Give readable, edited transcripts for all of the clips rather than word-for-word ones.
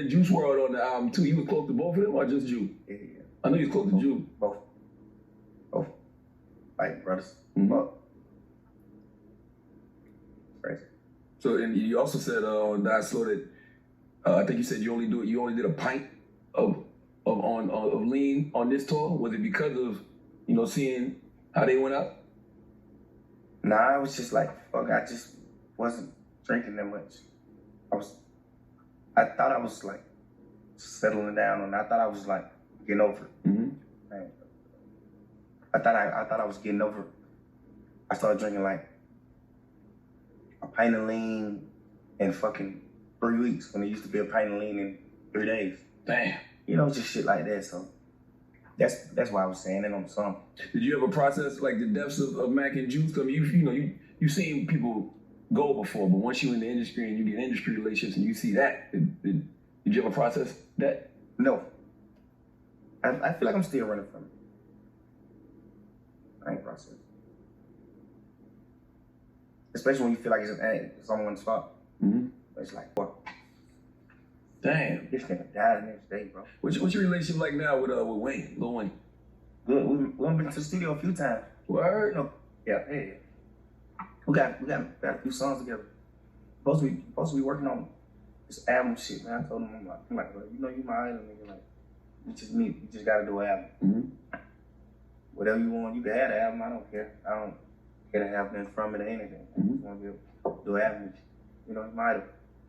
with Juice WRLD on the album too. You were close to both of them or just Juice? Yeah. I know you was close to Juice. Both. Like brothers. Mm-hmm. Both. Crazy. So, and you also said on Die Slow that I think you said you only did a pint of lean on this tour. Was it because of seeing how they went out? Nah, I was just like, fuck, I just wasn't drinking that much. I thought I was like settling down, and I thought I was like getting over it. Mm-hmm. I thought I was getting over it. I started drinking like a pint of lean in fucking 3 weeks when it used to be a pint of lean in 3 days. Damn. Just shit like that. So that's why I was saying it on the song. Did you ever process like the depths of Mac and Juice? I mean, you've seen people go before, but once you're in the industry and you get industry relationships and you see that, did you ever process that? No. I feel like I'm still running from it. I ain't processing. Especially when you feel like it's someone's fault. Mm-hmm. It's like, what? Damn. This nigga died the next day, bro. What's your relationship like now with Wayne, Lil Wayne? Good. We went to the studio a few times. Word? Yeah. We got a few songs together. Supposed to be working on this album shit, man. I told him, I'm like, bro, you my idol, nigga. Like, we just gotta do an album. Mm-hmm. Whatever you want, you can have the album. I don't care. I don't care to have nothing from it or anything. I just want to be able to do an album. He's my idol.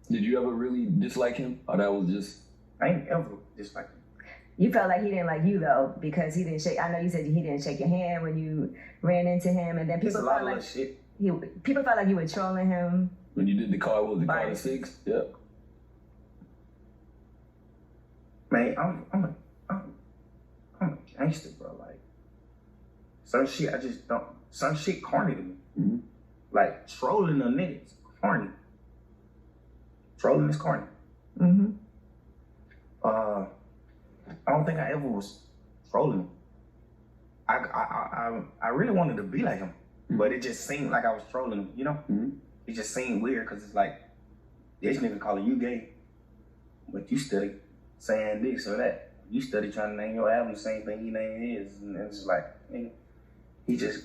Did you ever really dislike him, or that was just? I ain't ever disliked him. You felt like he didn't like you though, because he didn't shake. I know you said he didn't shake your hand when you ran into him, and then people felt like people felt like you were trolling him. When you did the car, what was the Carter 6? Yep. Man, I'm a gangster, bro. Like, some shit I just don't. Some shit corny to me. Mm-hmm. Like trolling the niggas, corny. Trolling is corny. Mm-hmm. I don't think I ever was trolling him. I really wanted to be like him, but it just seemed like I was trolling him. Mm-hmm. It just seemed weird because it's like this nigga calling you gay, but you study saying this or that. You study trying to name your album the same thing he named his, and it's just like, nigga, he just,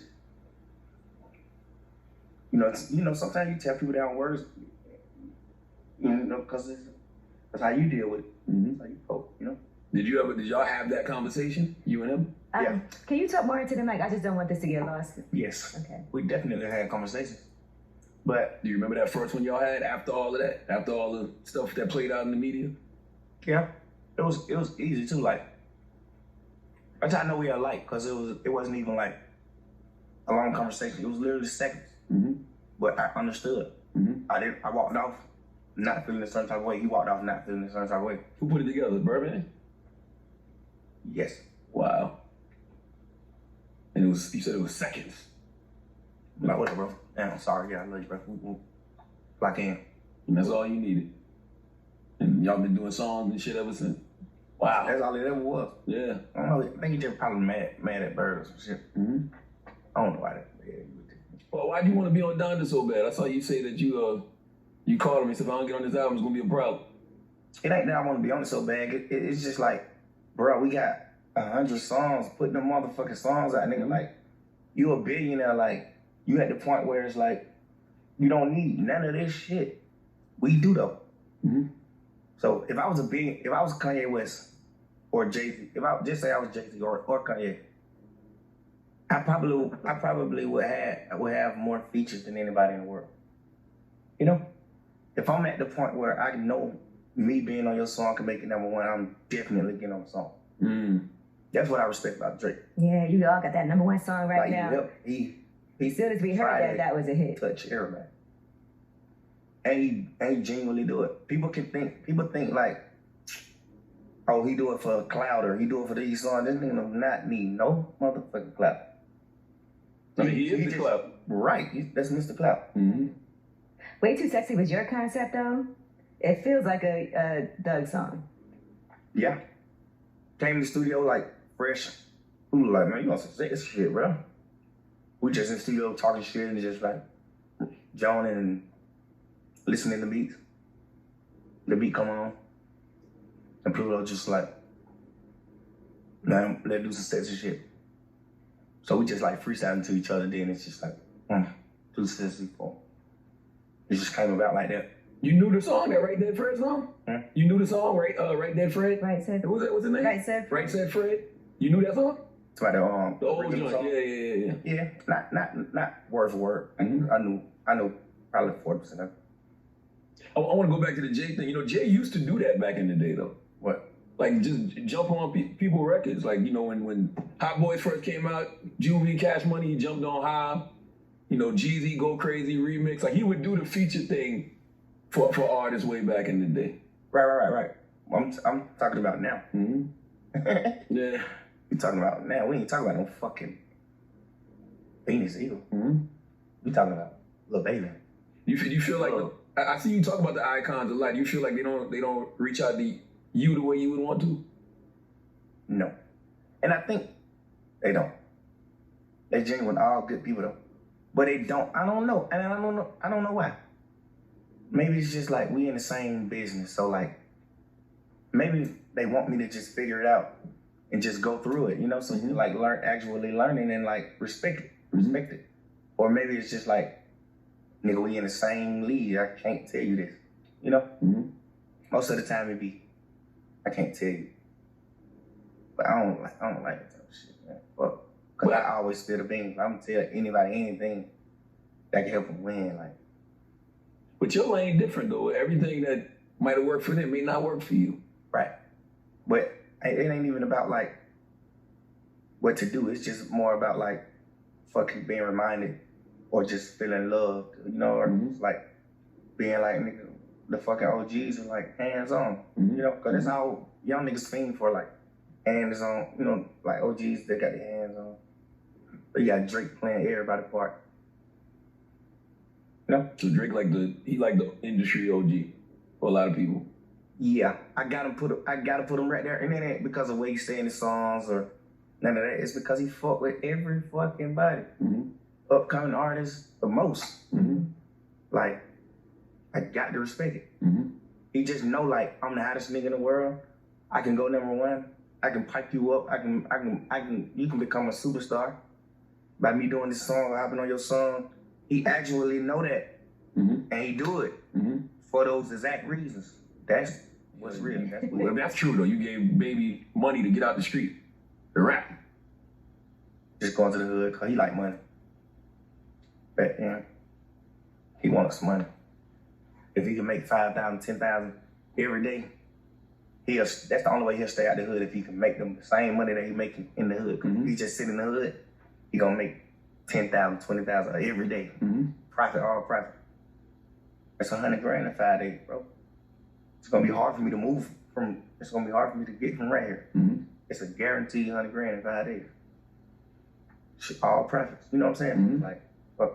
sometimes you tell people down words, because that's how you deal with it. Mm-hmm. That's how you cope, Did y'all have that conversation, you and him? Yeah. Can you talk more into the mic? I just don't want this to get lost. Yes. Okay. We definitely had conversations. But do you remember that first one y'all had after all of that? After all the stuff that played out in the media? Yeah. It was easy too, like I tried to know we are alike because it wasn't even like a long conversation. It was literally seconds. Mm-hmm. But I understood. Mm-hmm. I walked off not feeling a certain type of way. He walked off not feeling a certain type of way. Who put it together? Birdman? Yes. Wow. And you said it was seconds. Like, whatever, bro. Damn, sorry. Yeah, I love you, bro. Lock in. And that's all you needed. And y'all been doing songs and shit ever since. Wow. That's all it ever was. Yeah. I don't know. I think he just probably mad at Bird or some shit. Mm-hmm. I don't know why that. Yeah, well, why'd you want to be on Donda so bad? I saw you say that you called him and said, if I don't get on this album, it's going to be a problem. It ain't that I want to be on it so bad. It's just like, bro, we got 100 songs. Put them motherfucking songs out, nigga. Like, you a billionaire. Like, you at the point where it's like, you don't need none of this shit. We do, though. Mm-hmm. So if I was Kanye West or Jay-Z, if I just say I was Jay-Z or Kanye, I probably would have more features than anybody in the world. If I'm at the point where I know me being on your song can make it number one, I'm definitely getting on the song. Mm. That's what I respect about Drake. Yeah, you all got that number one song right like, now. He as soon as we heard that was a hit. Touch everybody. And he genuinely do it. People think like, oh, he do it for clout or he do it for these songs. This nigga does not need no motherfucking clout. I mean, he is the clout. Right, that's Mr. Clout. Mm-hmm. Way Too Sexy was your concept though? It feels like a Doug song. Yeah. Came to the studio like fresh. We were like, man, you want some sex shit, bro? We just in the studio talking shit and just like joning and listening to beats. The beat come on. And Pluto just like, man, let's do some sexy shit. So we just like freestyling to each other. Then it's just like, do sexy for. It just came about like that. You knew the song, that Right Dead Fred song? You knew the song, right? Right Dead Fred? Right Said. What's his name? Right Said. Right Said Fred. You knew that song? It's about The old original joint. song. Yeah. Yeah, not word for word. Mhm. I knew probably 40% of it. I want to go back to the Jay thing. You know, Jay used to do that back in the day, though. What? Like, just jump on people records. Like, you know, when Hot Boys first came out, Juvie, Cash Money, he jumped on High. You know, Jeezy, Go Crazy remix. Like, he would do the feature thing for artists way back in the day. Right. I'm talking about now. Mm-hmm. Yeah. We talking about now. We ain't talking about no fucking Venus Eagle. Mm-hmm. We talking about Lil Baby. You feel like I see you talk about the icons a lot. You feel like they don't reach out to you the way you would want to? No. And I think they don't. They genuine, all good people though. But they don't. I don't know. And I don't know why. Maybe it's just like we in the same business. So like maybe they want me to just figure it out and just go through it, you know? So you like actually learning and like respect it. Or maybe it's just like, nigga, we in the same league. I can't tell you this, you know? Mm-hmm. Most of the time it be, I can't tell you. But I don't like that type of shit, man. Fuck. Cause I always spill the beans. I'm gonna tell anybody anything that can help them win. Like, but your lane different though. Everything that might have worked for them may not work for you. right. But it ain't even about like what to do. It's just more about like fucking being reminded or just feeling loved, you know, or just like being like, nigga, the fucking OGs are like hands on, you know, cause that's how young niggas fiend for, like hands on, you know, like OGs, they got their hands on. But you got Drake playing everybody part. You know? So Drake he like the industry OG for a lot of people. Yeah, I gotta put him right there, and it ain't because of what he saying his songs or none of that. It's because he fuck with every fucking body, upcoming artists the most. Like, I got to respect it. He just know like I'm the hottest nigga in the world. I can go #1. I can pipe you up. You can become a superstar by me doing this song or hopping on your song. He actually know that, and he do it for those exact reasons. That's what's real. Well, that's true though. You gave Baby money to get out the street to rap. Just going to the hood because he like money. But yeah, he wants money. If he can make 5,000, 10,000 every day, that's the only way he'll stay out the hood, if he can make them the same money that he making in the hood. If he just sit in the hood, he gonna make 10,000, 20,000 every day. Profit, all profit. That's $100,000 in 5 days, bro. It's gonna be hard for me to move from. It's gonna be hard for me to get from right here. It's a guaranteed $100,000 in 5 days. Shit, all profits. You know what I'm saying? Like, fuck.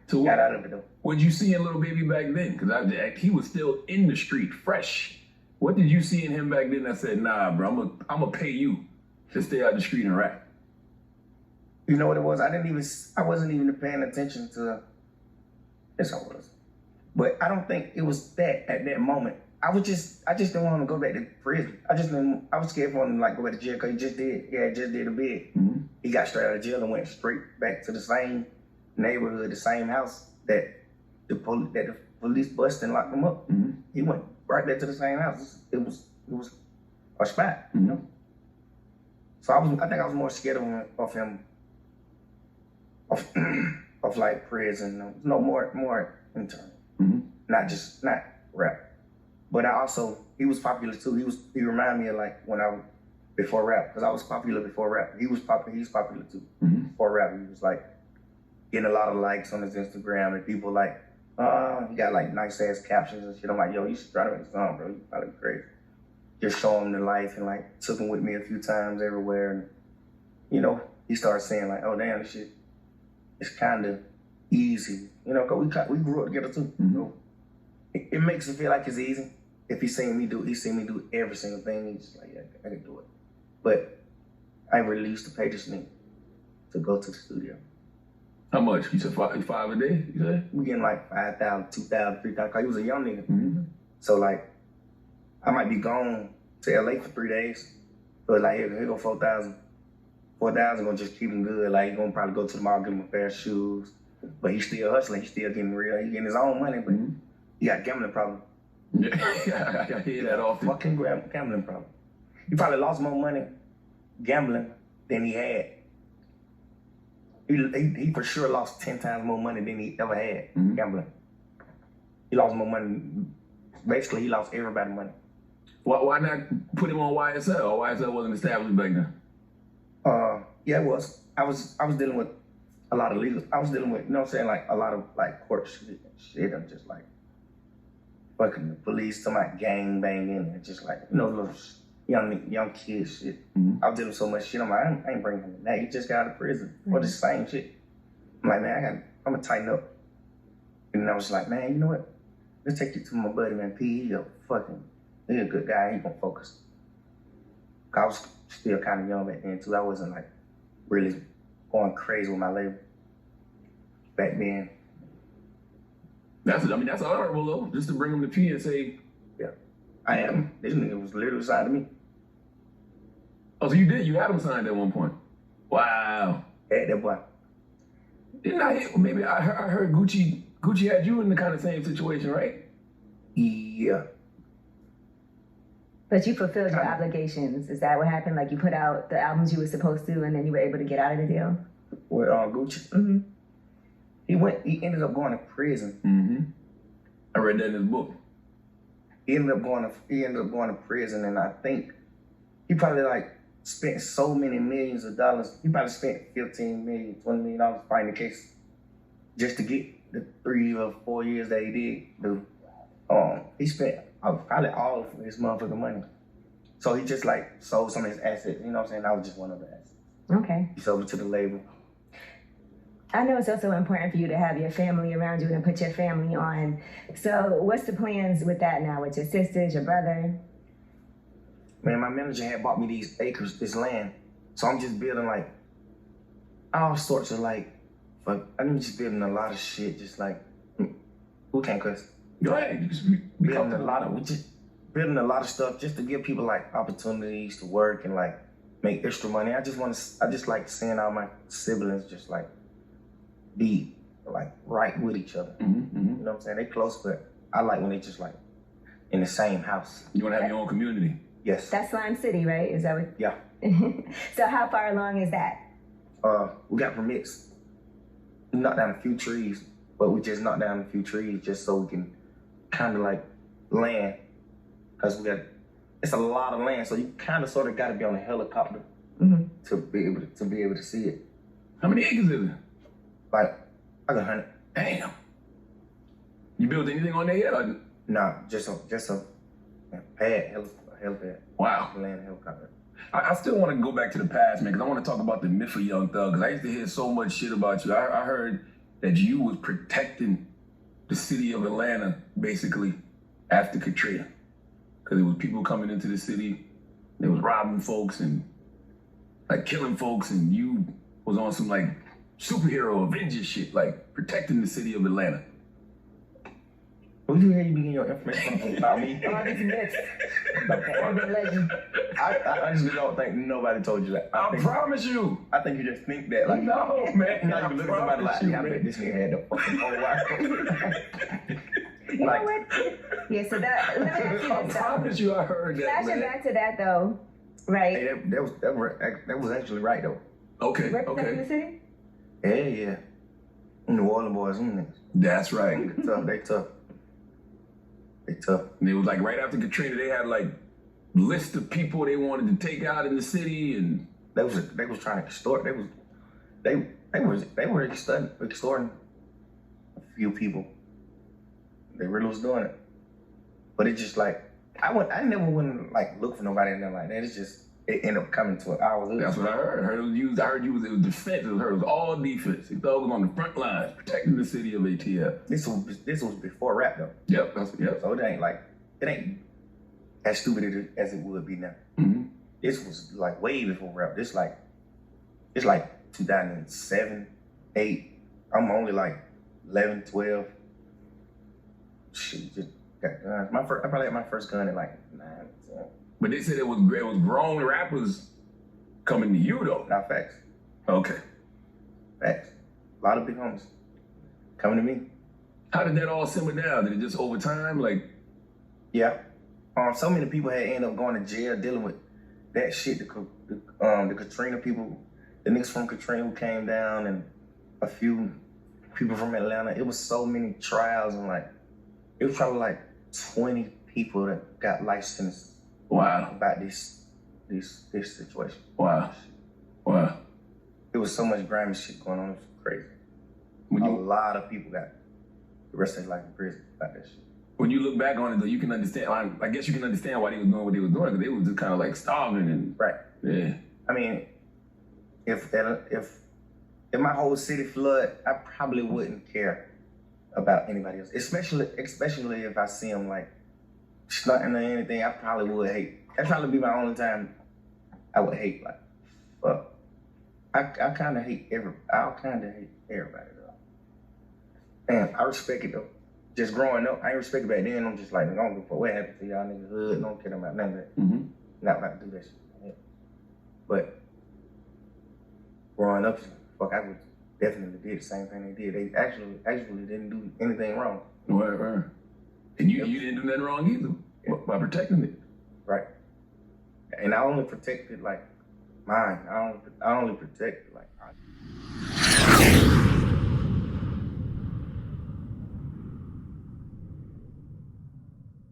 So got out of it though. What did you see in Lil Baby back then? Because he was still in the street, fresh. What did you see in him back then that said, nah, bro, I'm gonna pay you to stay out the street and rap? You know what it was? I wasn't even paying attention to. Yes, I was. But I don't think it was that at that moment. I just didn't want him to go back to prison. I was scared for him to like go back to jail because he just did a bid. He got straight out of jail and went straight back to the same neighborhood, the same house that the police busted and locked him up. He went right back to the same house. It was a spot, you know. So I think I was more scared of him of like prison. No more internal. Not rap. But he was popular too. He reminded me of like when before rap, because I was popular before rap. He's popular too. Before rap, he was like getting a lot of likes on his Instagram, and people like, he got like nice ass captions and shit. I'm like, yo, you should try to make a song, bro. You probably crazy. Just show him the life, and like took him with me a few times everywhere, and you know, he started saying like, oh damn, this shit, it's kind of easy, you know, cause we grew up together too. You know? It makes him feel like it's easy. If he seen me do every single thing, he's just like, yeah, I can do it. But I really used to pay this nigga to go to the studio. How much? You said five a day? You said? We getting like 5,000, 2,000, 3,000, cause he was a young nigga. So like, I might be gone to LA for 3 days. But like, here go 4,000. 4,000 gonna just keep him good. Like, he gonna probably go to the mall, give him a pair of shoes. But he's still hustling. He's still getting real. He getting his own money, but he got a gambling problem. Yeah, I hear that often. Fucking gambling problem. He probably lost more money gambling than he had. He for sure lost 10 times more money than he ever had gambling. He lost more money. Basically, he lost everybody's money. Why not put him on YSL? YSL wasn't established back then. Yeah, it was. I was dealing with a lot of legal. I was dealing with, you know what I'm saying, like a lot of like court shit. I'm just like fucking the police, talking about gang banging and just like, you know, little young kid shit. I was dealing with so much shit. I'm like, I ain't bringing him in that. He just got out of prison for the same shit. I'm like, man, I'm gonna tighten up. And I was like, man, you know what? Let's take you to my buddy, man. P. He's a good guy. He gonna focus. I was still kind of young back then too. I wasn't like really going crazy with my label back then. That's honorable though, just to bring him to P and say, yeah, I am. This nigga was literally signed to me. Oh, so you had him signed at one point? Wow. Had that boy. Didn't I hear, maybe I heard Gucci had you in the kind of same situation, right? Yeah. But you fulfilled your obligations. Is that what happened? Like you put out the albums you were supposed to, and then you were able to get out of the deal? With Gucci? Mm-hmm. He ended up going to prison. I read that in his book. He ended up going to prison, and I think he probably like spent so many millions of dollars. He probably spent $15 million, $20 million fighting the case just to get the 3 or 4 years that he did do. He spent probably all of his motherfucking money. So he just like sold some of his assets. You know what I'm saying? I was just one of the assets. Okay. He sold it to the label. I know it's also important for you to have your family around you and put your family on. So what's the plans with that now, with your sisters, your brother? Man, my manager had bought me these acres, this land. So I'm just building like all sorts of like, I'm just building a lot of shit, just like, who can't cuss? Go ahead. Building a lot of stuff just to give people like opportunities to work and like make extra money. I just like seeing all my siblings just like be like right with each other. You know what I'm saying? They close, but I like when they just like in the same house. You want to have your own community? Yes. That's Slime City, right? Is that what? Yeah. So how far along is that? We got permits. We knocked down a few trees, but we just knocked down a few trees just so we can kind of like land, because it's a lot of land, so you kind of sort of got to be on a helicopter to be able to see it. How many acres is it? Like 100. Damn. You built anything on there yet? Or? Nah, just a pad, helipad. Wow. Land helicopter. I still want to go back to the past, man, because I want to talk about the myth of Young Thug, because I used to hear so much shit about you. I heard that you was protecting the city of Atlanta, basically, after Katrina. Because there was people coming into the city, they was robbing folks and like killing folks, and you was on some like superhero Avengers shit, like protecting the city of Atlanta. Where you hear you begin your information from about me? All these myths. Urban legend. I honestly don't think nobody told you that. I promise you. I think you just think that. Like, No, man. now you look at somebody like, yeah, I bet this nigga had the fucking whole wife. You know what? Yeah, so that, let me ask you I this, promise you I heard that, flashing man. back to that though, right? Hey, that was actually right though. Okay, Representing the okay. city? Yeah. New Orleans boys, them niggas. That's right. They tough. They tough. And it was like right after Katrina, they had like list of people they wanted to take out in the city, and They was trying to extort. They were extorting a few people. They really was doing it. But it's just like I never wouldn't like look for nobody in there like that. It's just it ended up coming to our hour. that's what I heard. I heard it was defense. It was all defense. Thug was on the front lines protecting the city of ATL. This was before rap though. Yep. So it ain't as stupid as it would be now. This was like way before rap. It's like 2007, 8. I'm only like 11, 12. Shit, got guns. I probably had my first gun at like 9, 10. But they said it was grown rappers coming to you though. Not facts. Okay. Facts. A lot of big homies coming to me. How did that all simmer down? Did it just over time? Like, Yeah. So many people had ended up going to jail dealing with that shit. The Katrina people, the niggas from Katrina who came down, and a few people from Atlanta. It was so many trials, and like it was probably like 20 people that got life sentenced. wow, About this situation. wow, wow. It was so much grimy shit going on. It was crazy. When A you lot of people got the rest of their life in prison about that shit. when you look back on it though, you can understand. I guess you can understand why they was doing what they was doing, because they was just kind of like starving and Right. yeah. I mean, if my whole city flood, I probably wouldn't care about anybody else. Especially if I see them like stunting or anything, I probably would hate. That'd probably be my only time I would hate. Like, fuck. I kind of hate everybody though. And I respect it though. Just growing up, I ain't respect it back then. I'm just like, I don't give a fuck what happened to y'all niggas hood. Don't care about none of that. Mm-hmm. Not about to do that shit. Yeah. But growing up, fuck, I would definitely did the same thing they did. They actually didn't do anything wrong. Right. And you didn't do nothing wrong either by protecting it. Right. And I only protected like mine. I only protected like